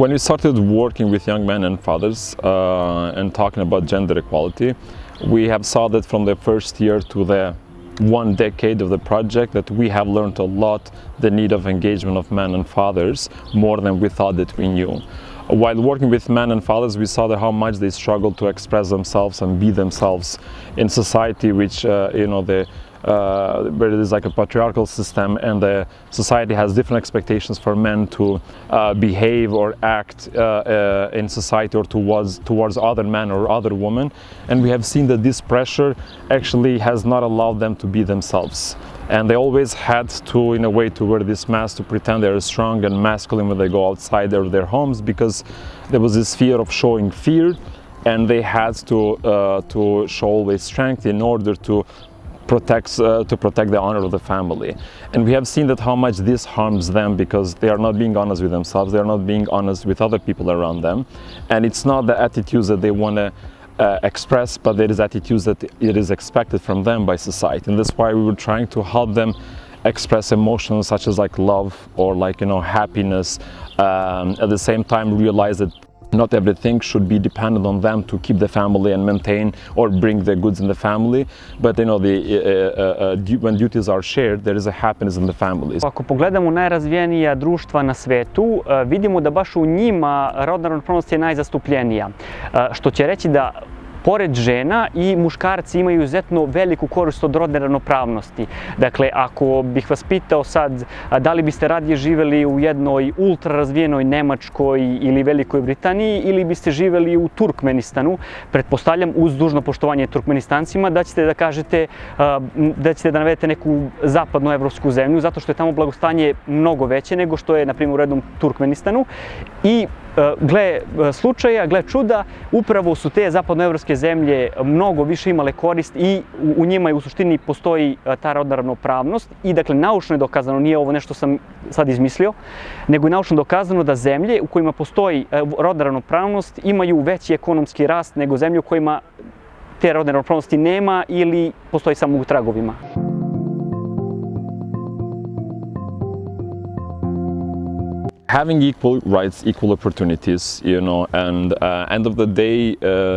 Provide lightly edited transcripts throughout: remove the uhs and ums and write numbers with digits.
When we started working with young men and fathers and talking about gender equality, we have saw that from the first year to the 1 decade of the project that we have learned a lot the need of engagement of men and fathers more than we thought that we knew. While working with men and fathers, we saw that how much they struggle to express themselves and be themselves in society, which where it is like a patriarchal system, and the society has different expectations for men to behave or act in society or towards other men or other women. And we have seen that this pressure actually has not allowed them to be themselves. And they always had to, in a way, to wear this mask to pretend they're strong and masculine when they go outside of their homes, because there was this fear of showing fear, and they had to show always strength in order to protect the honor of the family. And we have seen that how much this harms them, because they are not being honest with themselves, they are not being honest with other people around them. And it's not the attitudes that they want to express, but there is attitudes that it is expected from them by society. And that's why we were trying to help them express emotions such as like love or like, happiness. At the same time, realize that not everything should be dependent on them to keep the family and maintain or bring the goods in the family, but when duties are shared, there is a happiness in the families. Ako pogledamo najrazvijenija društva na svetu, vidimo da baš u njima rodna ravnopravnost je najzastupljenija, što će reći da pored žena i muškarci imaju izuzetno veliku korist od rodne ravnopravnosti. Dakle, ako bih vas pitao sad da li biste radije živjeli u jednoj ultra razvijenoj Nemačkoj ili Velikoj Britaniji ili biste živjeli u Turkmenistanu, pretpostavljam uz dužno poštovanje Turkmenistancima da ćete da kažete da ćete da navedete neku zapadnoevropsku zemlju, zato što je tamo blagostanje mnogo veće nego što je, na primjer, u jednom Turkmenistanu. I gle slučaja, gle čuda, upravo su te zapadnoevropske zemlje mnogo više imale korist i u njima je u suštini postoji ta rodna ravnopravnost. I dakle, naučno je dokazano, nije ovo nešto sam sad izmislio, nego je naučno dokazano da zemlje u kojima postoji rodna ravnopravnost imaju veći ekonomski rast nego zemlje u kojima te rodne ravnopravnosti nema ili postoji samo u tragovima. Having equal rights, equal opportunities, and end of the day,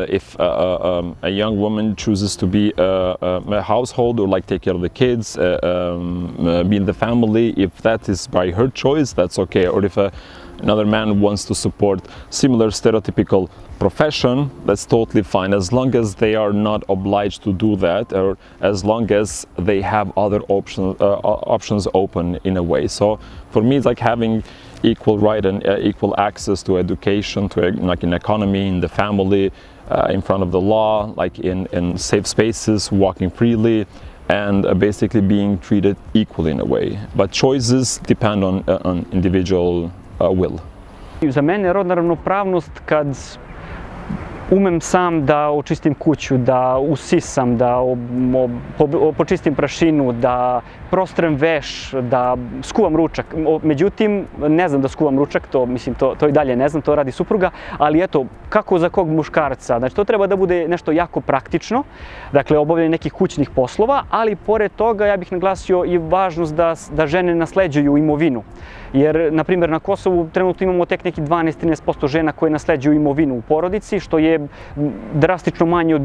if a young woman chooses to be a household or like take care of the kids, be in the family, if that is by her choice, that's okay. Or if another man wants to support similar stereotypical profession, that's totally fine, as long as they are not obliged to do that, or as long as they have other options open in a way. So for me, it's like having equal right and equal access to education, to like in economy, in the family, in front of the law, like in safe spaces, walking freely, and basically being treated equally in a way. But choices depend on individual will. Za mene rodna ravnopravnost kad umem sam da očistim kuću, da usisam, da počistim prašinu, da prostrem veš, da skuvam ručak. Međutim, ne znam da skuvam ručak, to i dalje ne znam, to radi supruga, ali eto, kako za kog muškarca. Znači, to treba da bude nešto jako praktično, dakle, obavljanje nekih kućnih poslova, ali pored toga ja bih naglasio i važnost da žene nasleđuju imovinu. Jer, na primjer, na Kosovu trenutno imamo tek neki 12-13% žena koje nasleđuju imovinu u porodici, što je drastično manje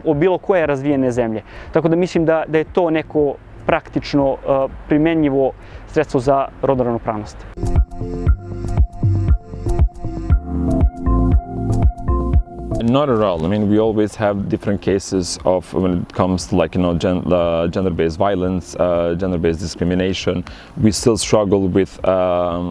od bilo koje razvijene zemlje. Tako da mislim da je to neko praktično primenjivo sredstvo za rodnu ravnopravnost. Not at all. I mean, we always have different cases of when it comes to like, gender-based violence, gender-based discrimination. We still struggle with,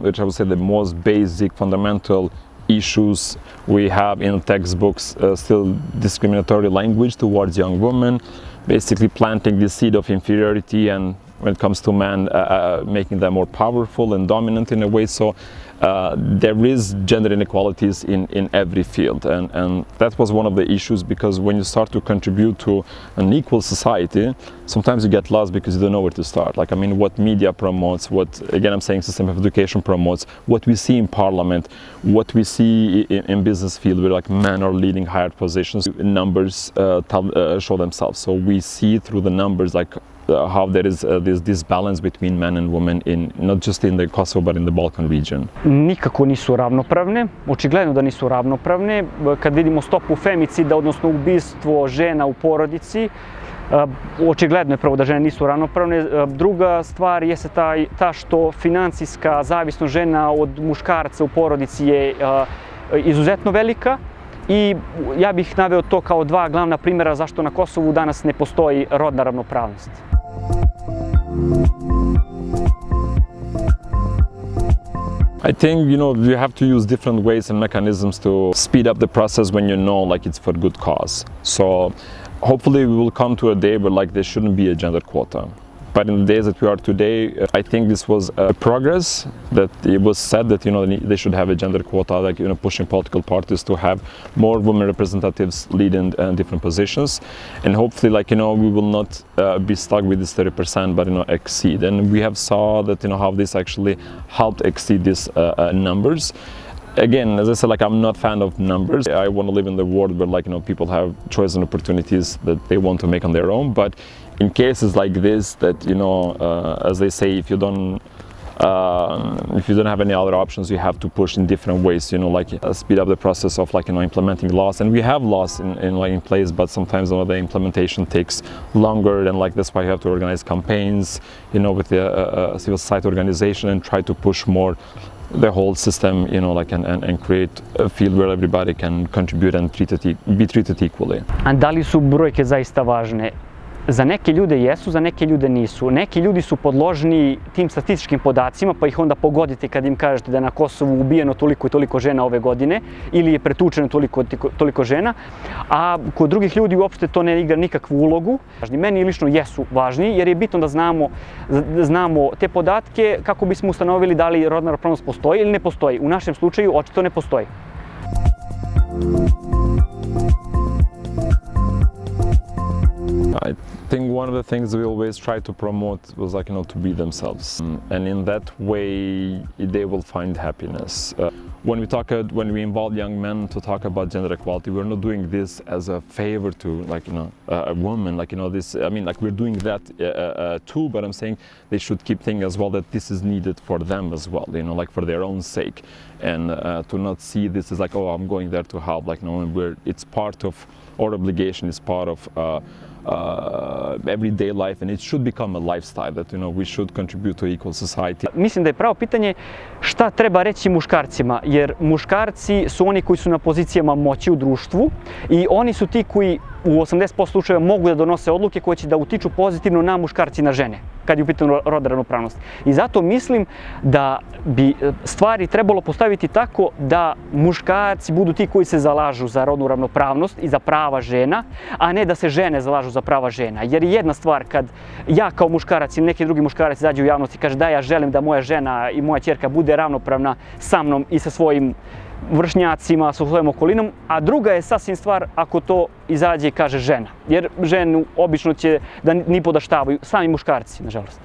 which I would say, the most basic, fundamental issues we have in textbooks, still discriminatory language towards young women, basically planting the seed of inferiority, and when it comes to men, making them more powerful and dominant in a way. So there is gender inequalities in every field, and that was one of the issues, because when you start to contribute to an equal society, sometimes you get lost because you don't know where to start. Like, I mean, what media promotes, what, again, I'm saying system of education promotes, what we see in parliament, what we see in business field where like men are leading higher positions, numbers show themselves. So we see through the numbers like how there is this balance between men and women in not just in the Kosovo but in the Balkan region. Nikako nisu ravnopravne, očigledno da nisu ravnopravne. Kad vidimo stopu femicida, odnosno ubistvo žena u porodici, očigledno je prvo da žene nisu ravnopravne. Druga stvar jeste ta što financijska zavisnost žena od muškarca u porodici je izuzetno velika i ja bih naveo to kao dva glavna primjera zašto na Kosovu danas ne postoji rodna ravnopravnost. I think, you have to use different ways and mechanisms to speed up the process when you know like it's for good cause. So hopefully we will come to a day where like there shouldn't be a gender quota. But in the days that we are today, I think this was a progress that it was said that they should have a gender quota, like pushing political parties to have more women representatives leading different positions, and hopefully we will not be stuck with this 30%, but exceed. And we have saw that how this actually helped exceed these numbers. Again, as I said, I'm not a fan of numbers. I want to live in the world where people have choice and opportunities that they want to make on their own. But in cases like this, that as they say, if you don't have any other options, you have to push in different ways. Speed up the process of implementing laws. And we have laws in place, but sometimes the implementation takes longer. And that's why you have to organize campaigns, with the civil society organization and try to push more the whole system, and create a field where everybody can contribute and be treated equally. A da li su brojke zaista važne? Za neke ljude jesu, za neke ljude nisu. Neki ljudi su podložni tim statističkim podacima, pa ih onda pogodite kad im kažete da je na Kosovu ubijeno toliko i toliko žena ove godine ili je pretučeno toliko žena, a kod drugih ljudi uopšte to ne igra nikakvu ulogu. Meni lično jesu važni jer je bitno da znamo te podatke kako bismo ustanovili da li rodna ravnopravnost postoji ili ne postoji. U našem slučaju očito ne postoji. I think one of the things we always try to promote was to be themselves, and in that way they will find happiness. When we involve young men to talk about gender equality, we're not doing this as a favor to a woman. We're doing that too, but I'm saying they should keep thinking as well that this is needed for them as well. For their own sake, and to not see this as oh, I'm going there to help. It's part of our obligation. It's part of everyday life, and it should become a lifestyle that we should contribute to equal society. Mislim da je pravo pitanje šta treba reći muškarcima, jer muškarci su oni koji su na pozicijama moći u društvu i oni su ti koji u 80% slučajeva mogu da donose odluke koje će da utiču pozitivno na muškarci i na žene, kad je u pitanju rodna ravnopravnost. I zato mislim da bi stvari trebalo postaviti tako da muškarci budu ti koji se zalažu za rodnu ravnopravnost i za prava žena, a ne da se žene zalažu za prava žena. Jer je jedna stvar kad ja kao muškarac ili neki drugi muškarac izađe u javnost i kaže da ja želim da moja žena i moja ćerka bude ravnopravna sa mnom i sa svojim vršnjacima, sa svojom okolinom, a druga je sasvim stvar ako to izađe i kaže žena. Jer ženu obično će da nipodaštavaju sami muškarci, nažalost.